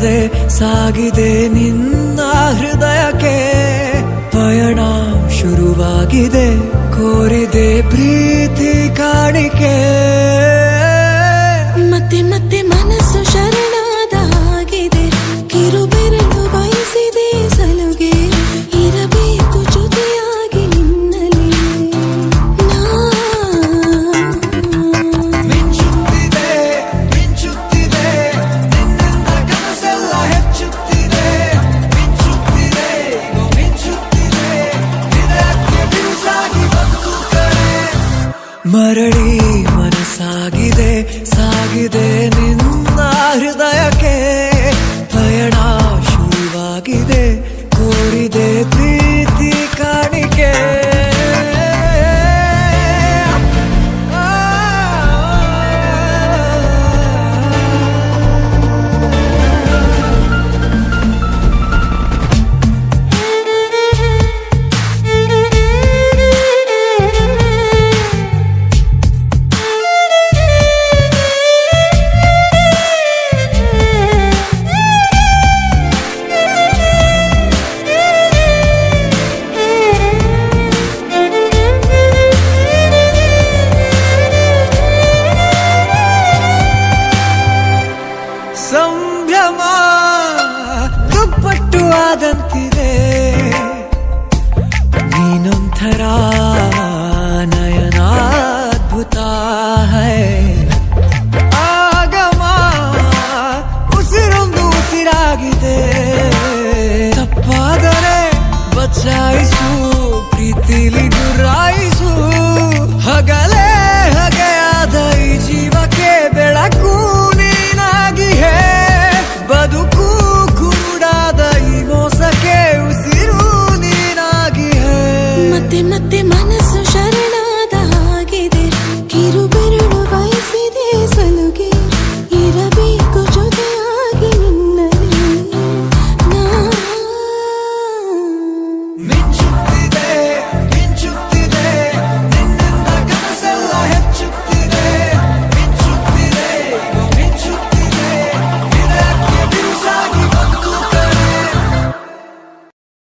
ಕಾಣದೆ ಸಾಗಿದೆ ನಿನ್ನ ಹೃದಯಕ್ಕೆ. ಪಯಣ ಶುರುವಾಗಿದೆ, ಕೋರಿದೆ ಪ್ರೀತಿ ಕಾಣಿಕೆ. ಮತ್ತೆ ಮತ್ತೆ ಮನಸ್ಸು ಶರಣಾದ ಹಾಗಿದೆ, ಕಿರುಬೆರಳು ಬಯಸಿದೆ ಸಲುಗೆ. ಇರಬೇಕು ಜೊತೆಯಾಗಿ ನಿನ್ನಲ್ಲಿ ಮಿಂಚುತ್ತಿದೆ ಮಿಂಚುತ್ತಿದೆ ನಿನ್ನಿಂದ ಕನಸೆಲ್ಲ ಹೆಚ್ಚುತ್ತಿದೆ. ಮಿಂಚುತ್ತಿದೆ ಮಿಂಚುತ್ತಿದೆ ಹೃದಯಕ್ಕೆ ಬಿರುಸಾಗಿ ಬಂತು ಕರೆ. ಮರಳಿ ಮನಸ್ಸಾಗಿದೆ ಸಾಗಿದೆ ನಿನ್ನ ಹೃದಯಕ್ಕೆ. ಪಯಣ ಶುರುವಾಗಿದೆ, ಕೋರಿದೆ ಪ್ರೀತಿ ಕಾಣಿಕೆ. ಸಂಭ್ರಮ ದುಪ್ಪಟ್ಟು ಆದಂತಿದೆ.